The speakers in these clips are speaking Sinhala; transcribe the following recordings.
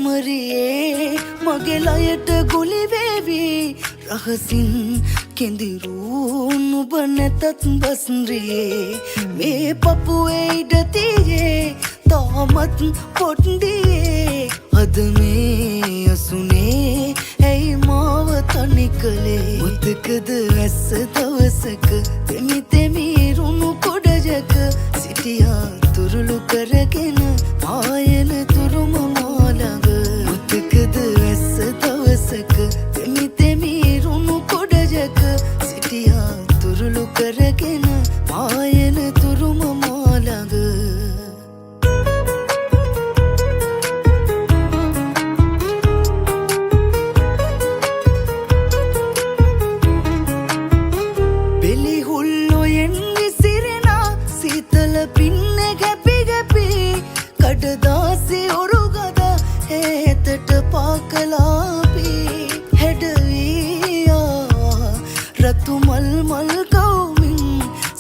කුමරියේ මගේ ලයට ගුලි වේවි රහසින් කෙඳිරු නුඹ නැතත් බස්රියේ මේ පපුවේ ඉඩ තියේ තාමත් පොට්ඩියේ අද මේ අසුනේ ඇයි මාව තනි කළේ මුතකද වැස්ස දවසක තෙමි තෙමි රුණු කොඩජක සිටියා තුරුළු කරගෙන ආයන තුරුම මාළඟ මුතකද වැස්ස දවසක තෙමි තෙමි රුණු කොඩජක සිටියා තුරුළු කරගෙන ආයන තුරුම මාළඟ පින්න ගැපි ගැපි කඩදාසි ඔරුගද හේතට පාකලාපි හැඩවීයා රතු මල් මල් කවුමින්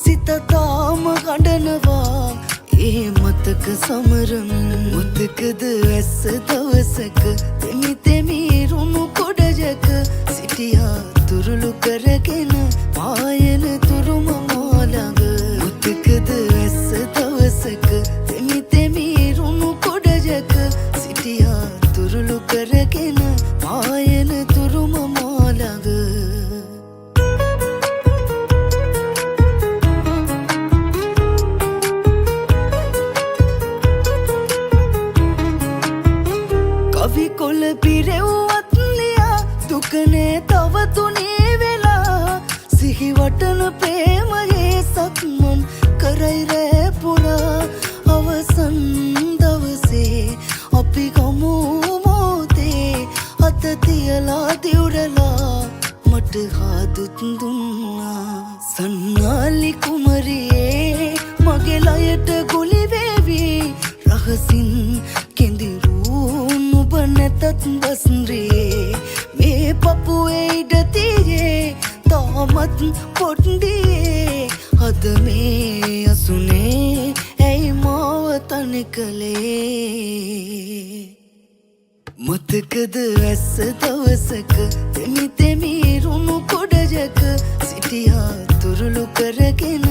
සිත තාම ගඩනවා ඒ මතක සමරමින් මුතකද වැස්ස දවසක තෙමි තෙමි රුණු කොඩජක සිටියා තුරුළු කරගෙන පායන තුරුම මාළඟ මුතකද වැස්ස දවසක තෙමි තෙමි රුණු කොඩජක සිටියා තුරුළු කරගෙන පායන තුරුම මාළඟ කවි කොළ පිරෙව්වත් ලියා දුකනේ තව තුනේ වෙලා සිහි වටන ප්‍රේමයේ සක්මන් කරයි රෑ පුරා අවසන් දවසේ අපි ගමු මොහොතේ අත තියලා දිවුරලා මට හාදුත් දුන්නා සන්නාලි කුමරියේ මගේ ලයට ගුලි වේවි රහසින් කෙඳිරු නුඹ නැතත් බස්රියේ මේ පපුවේ ඉඩ තියේ තාමත් පොට්ඩියේ අද මේ අසුනේ ඇයි මාව තනි කළේ මුතකද වැස්ස දවසක තෙමි තෙමි රුණු කොඩජක සිටියා තුරුළු කරගෙන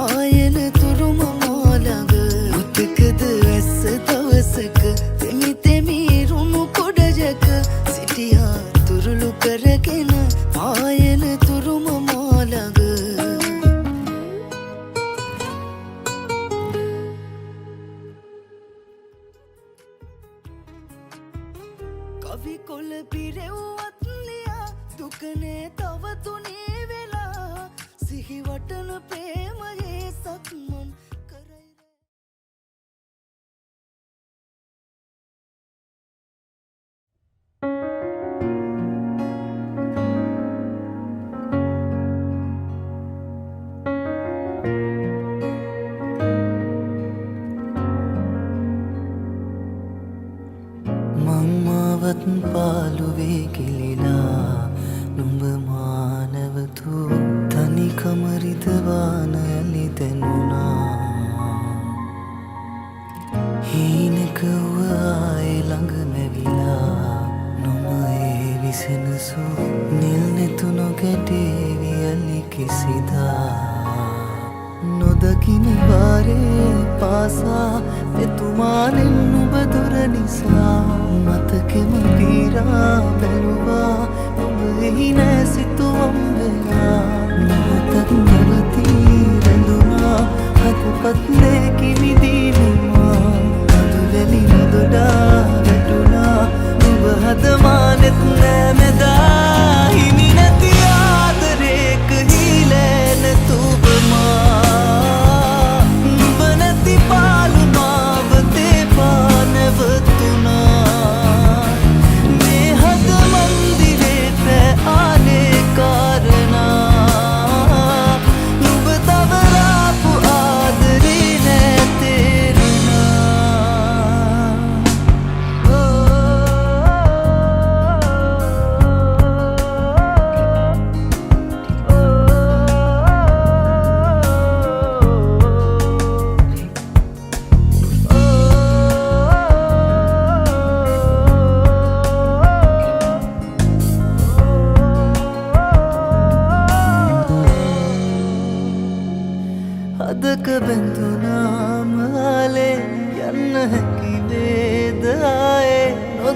ආයන තුරුම මාළඟ මුතකද වැස්ස දවසක තෙමි තෙමි රුණු කොඩජක සිටියා තුරුළු කරගෙන ආයන තුරුම මාළඟ කවි කොළ පිරෙව්වත් ලියා දුකනේ තව තුනේ වෙලා සිහි වටන ප්‍රේමයේ සක්මන් කරයි මංමාවත් පාළුවේ ගිලිලා නුඹ මානවතු තනිකම රිදවාන ඇලි දැනුණා හීනක ආයේ ළඟ මැවිලා නොම ඒ විසෙනසු නිල් නැතු නොගැටේවි ඇලි කිසිදා නොදකින බාරේ පාසා එතුමානෙන් නුඹ දුර නිසා මතකෙම පීරා බැලුවා ඔබ එහි නෑ සිතුවම් වෙලා මොහොතක් නැවතී රැඳුනා හදපත් නෑ විදිනවා අදුවැලි නොදොඩා වැටුණා ඔබ හදමානෙත් නෑ මෙදා හිමි නැති ආදරේක හීලෑ නැතුවමා Te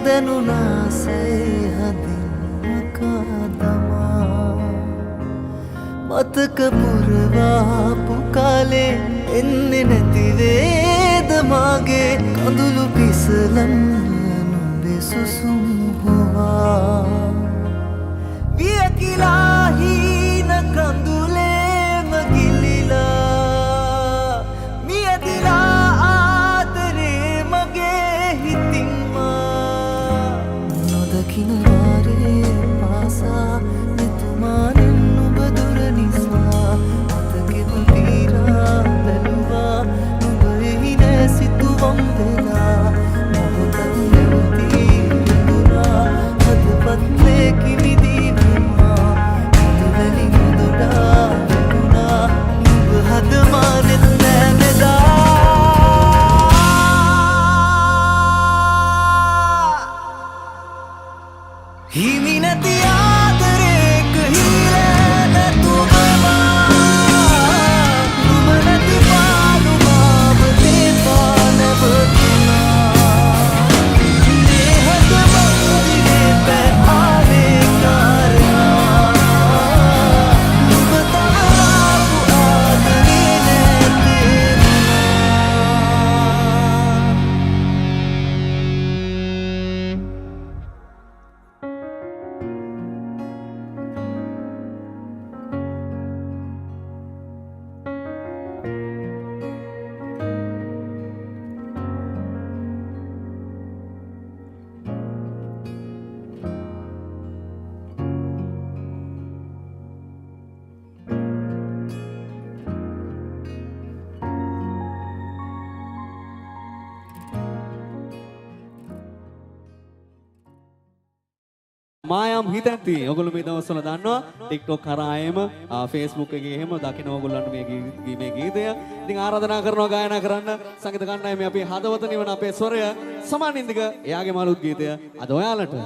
නොදැනුනාසේ හදින් මකාදමා මතක පුරවාපු කාලේ එන්නේ නැතිවේද මාගේ කඳුළු පිසලන්න නුඹේ සුසුම් හොවා වියකිලා හීන කඳුලේම ගිලිලා මියදිලා ආදරේ මගේ හිතින් මා නොදකින වාරේ පාසා මෙතුමානෙන් නුඹ දුර නිසා මතකෙම පීරා බැලුවා නුඹ එහි නෑ සිතුවම් වෙලා මොහොතක් නැවතී දුනා හදපත් ලේකිනි මායම් හිතැති ඔයගොල්ලෝ මේ දවස්වල දන්නවා TikTok කරා එහෙම Facebook එකේ එහෙම දකින්න ඔයගොල්ලන්ට මේ ගීතය ඉතින් ආරාධනා කරනවා ගායනා කරන්න සංගීත කණ්ඩායමේ අපේ හදවත නිවන අපේ ස්වරය සමානින්දික එයාගේ මලුත් ගීතය අද ඔයාලට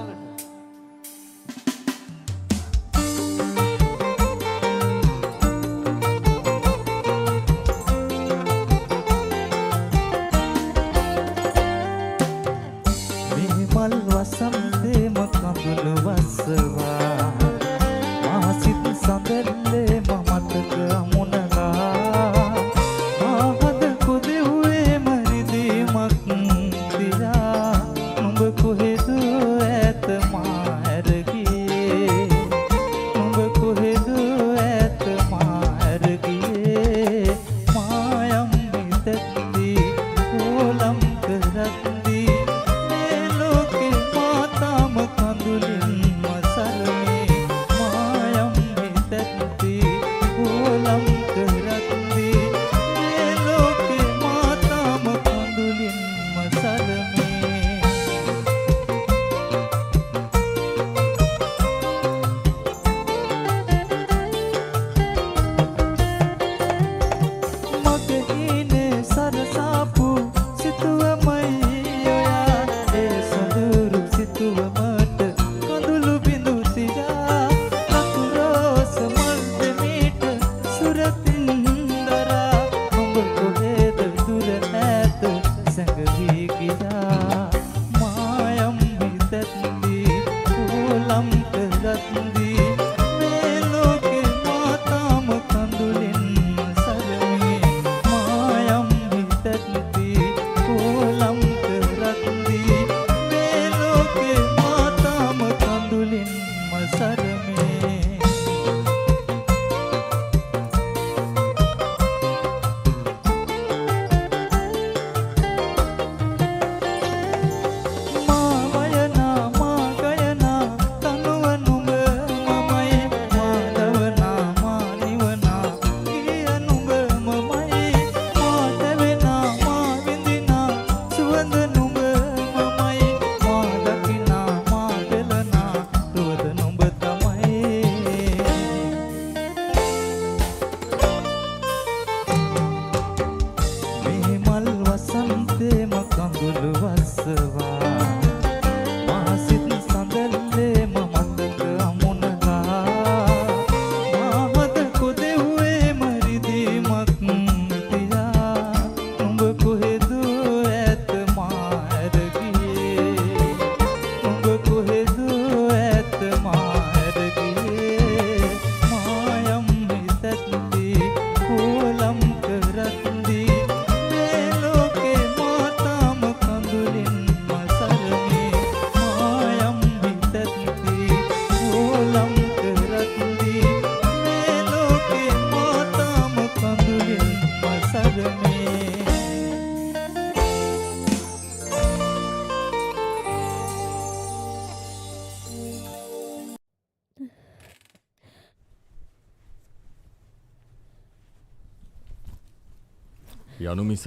යනු මිස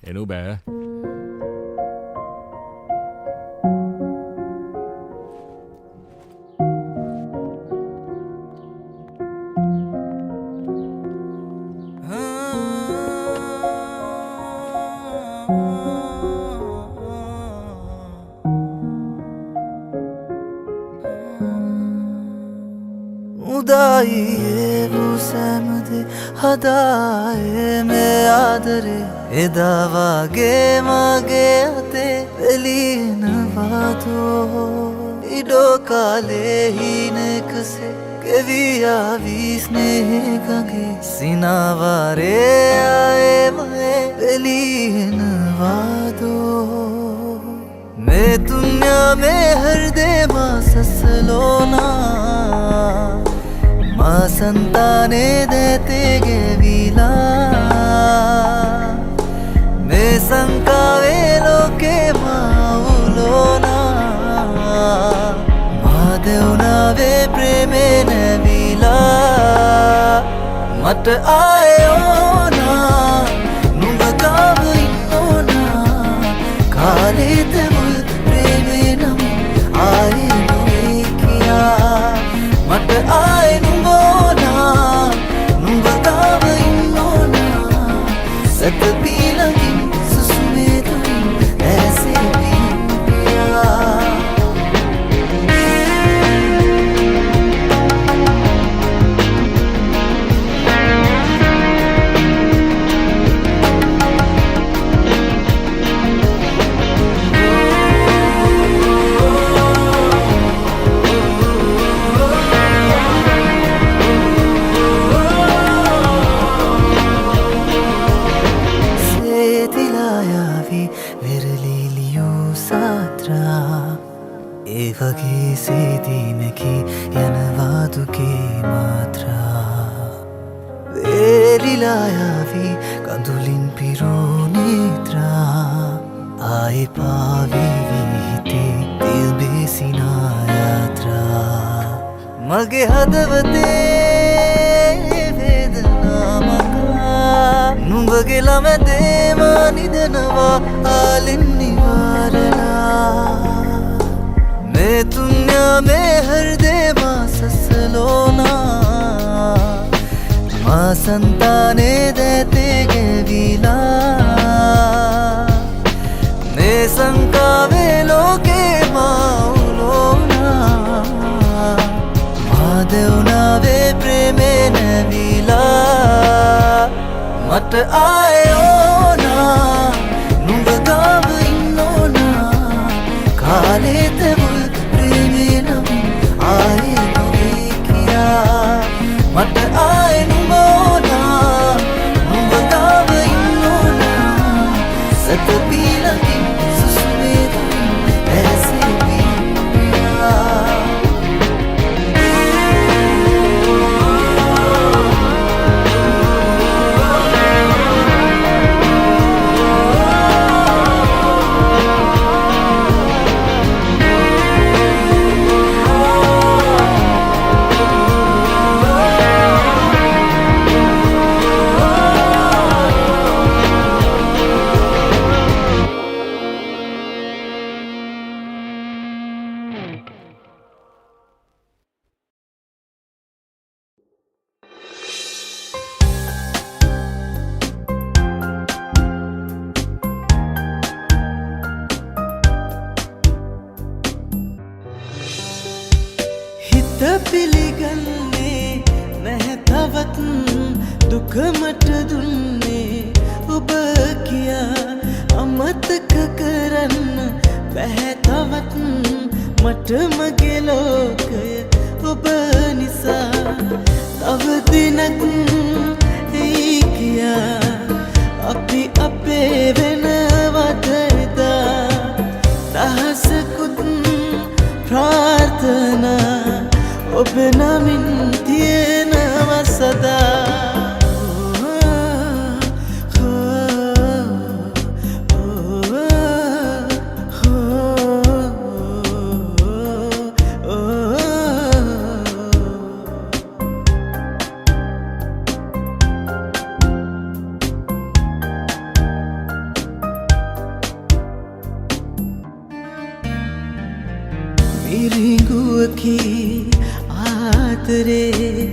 එනු බෑ. උදායි ඒ සෑමදේ හදායේ මේ ආදරේ එදා වගේ මගේ අතේ එළිනවාදෝ ඉඩෝ කාලේ හිනකසේ කෙවියා විස්නේහකගේ සිනාවාරේ ආයේ එළිනවාදෝ मैं दुनिया में हर दे माँ ससलोना माँ संताने देते गे विला मैं संकावे लोके माँ उलोना माँ देवना वे प्रेमे ने विला मत आयो ना नुंगा काव इन्नोना काले तेमुल प्रेमेनम आए नुए किया मत आए नुंगोना नुंगा काव इन्नोना सत पीलगिन सुसुमे तुम ऐसे भी पिया वगे से दिन की यनवादु के मात्रा वेलिलाया भी कंदुलिन पिरो नेत्रा आए पावी विहिते दिल बेसिना यात्रा मगे हदवते वेदना मका नुंबगे लमे देवा निदनवा आलिन निवारना मैं दुनिया में हर दे माँ ससलोना माँ संताने देते गे विला मैं संकावे लोके माँ उलोना माँ देवना वे प्रेमे ने विला मत आयो ना नुंग गाव इन्नोना काले तेमुल आए नुए किया मत आए नुगोना नुगताव इन्नोना सत पीलगी सुसुमे तुम ऐसे भी पिया පිළිගන්නේ නැහැ තවත් දුක මට දුන්නේ ඔබ කියා අමතක කරන්න බැහැ තවත් මට මගේ ලෝකය ඔබ නිසා තව දිනක් එයි කියා අපි අපේ වෙනවදදා දහසකුත් ප්‍රාර්ථනා ඔබ නමින් තියෙනවා සදා මිරිඟුවකි ආදරේ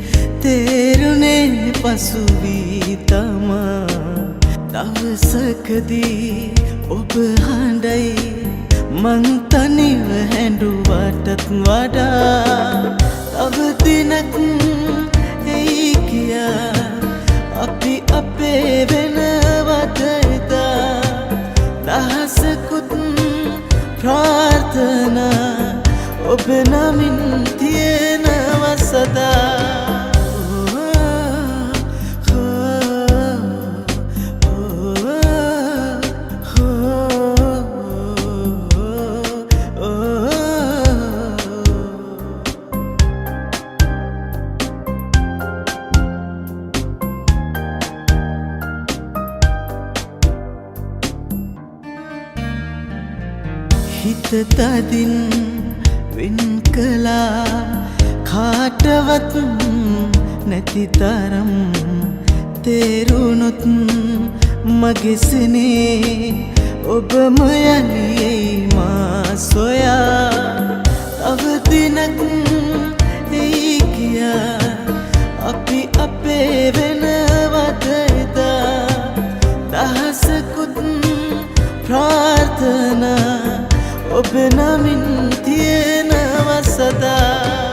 තේරුනේ පසුවී තමා දවසකදී ඔබ හඬයි මං තනිව හැඬුවටත් වඩා තව දිනක් එයි කියා අපි අපේ වෙනවද එදා දහසකුත් ප්‍රාර්ථනා ඔබ නමින් තියෙනව සදා හිත තදින් වෙන් කළා කාටවත් නැති තරම් තේරුණොත් මගේ සිනේ ඔබම යන්නේ මා සොයා තව දිනක් එයි කියා අපි අපේ වෙනවද එදා දහසකුත් ප්‍රාර්ථනා ඔබ නමින් තියෙනව සදා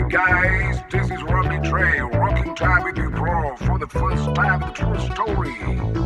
guys, this is Robbie Trey, rocking time with you, bro, for the first time with the true story.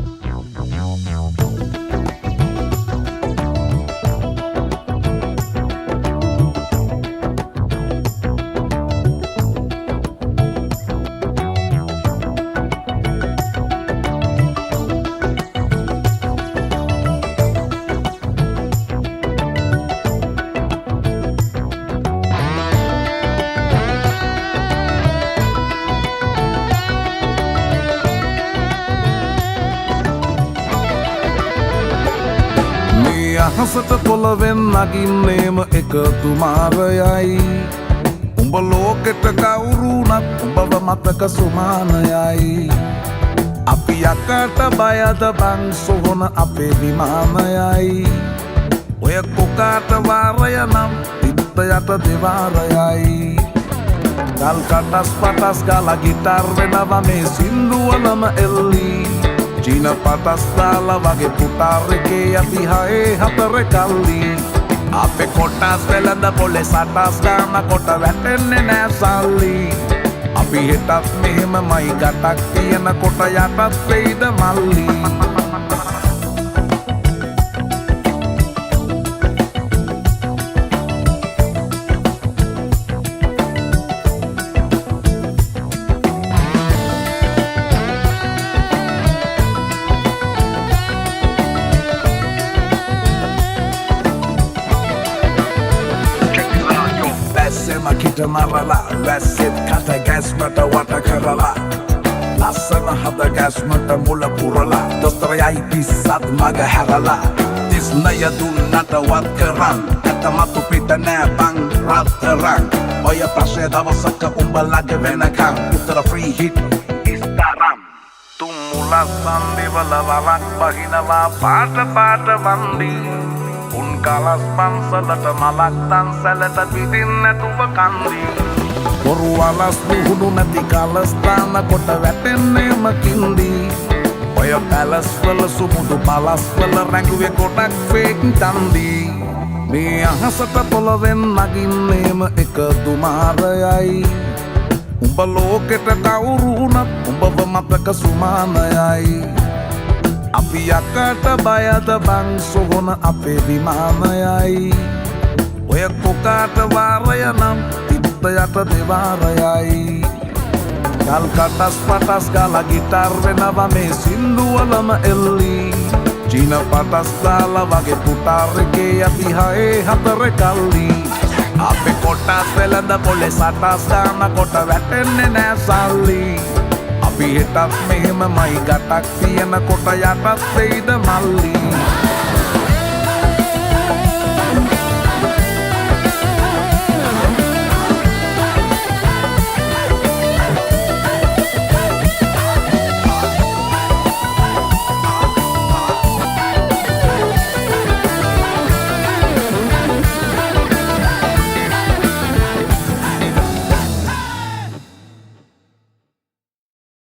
අහසට පොළවෙන් නගින්නේම එකතු මාරයයි උඹ ලෝකෙට කවුරුනත් උඹව මතක සුමානයයි අපි යකට බයද බං සොහොන අපේ විමානයයි ඔය කොකාට වාරය නම් තිත්ත යට දෙවාරයයි ගල් කටස් පටස් ගාලා ගිටාර් වෙනවා මේ සින්දුවලම එල්ලි චීන පටස් දාලා වගේ පුටාර් එකේ අපි හයේ හතර කල්ලි අපේ කොටස් වෙලඳ පොලේ සටස් ගාන කොට වැටෙන්නේ නෑ සල්ලි අපි හෙටත් මෙහෙමමයි ගටක් තියෙන කොට යටත් වෙයිද මල්ලි Kita marala, වැස්සෙත් කට ගැස්මට වට කරලා ලස්සන හද ගැස්මට මුල පුරලා දොස්තරයයි පිස්සත් මග හැරලා තිස්නය දුන්නට වත් කරන් ඇත මතු පිට නෑ බං රත්තරන් ඔය ප්‍රශ්නය දවසක උඹලගේ වෙනකම් උත්තර ෆ්‍රී හිට් ඉස්තරම් තුම් මුල සන්දිවල වලක් බහිනවා පාට පාට වන්දි උන් කලස් පන්සලට මලක් තන්සලට පිටින් නැතුව කන්දි බොරු අලස් දුහුණු නැති කලස්ථාන කොට වැටෙන්නේම කින්දි ඔය පැලස් වල සුමුදු පලස් වල රැඟුවේ කොටක් ෆේක් තන්දි මේ අහසට පොළවෙන් නගින්නේම එක දුමාරයයි උඹ ලෝකෙට කවුරු වුණත් උඹව මතක සුමානයයි අපි යකට බයද බං සොහොන අපේ විමානයයි ඔය කොකාට වාරය නම් තිත්ත යට දෙවාරයයි ගල් කටස් පටස් ගාලා ගිටාර් වෙනවා මේ සින්දුවලම එල්ලි චීන පටස් දාලා වගේ පුටාර් එකේ අපි හයේ හතර කල්ලි අපේ කොටස් වෙලඳ පොලේ සටස් ගාන කොට වැටෙන්නේ නෑ සල්ලි අපි හෙටත් මෙහෙමමයි ගටක් තියෙන කොට යටත් වෙයිද මල්ලි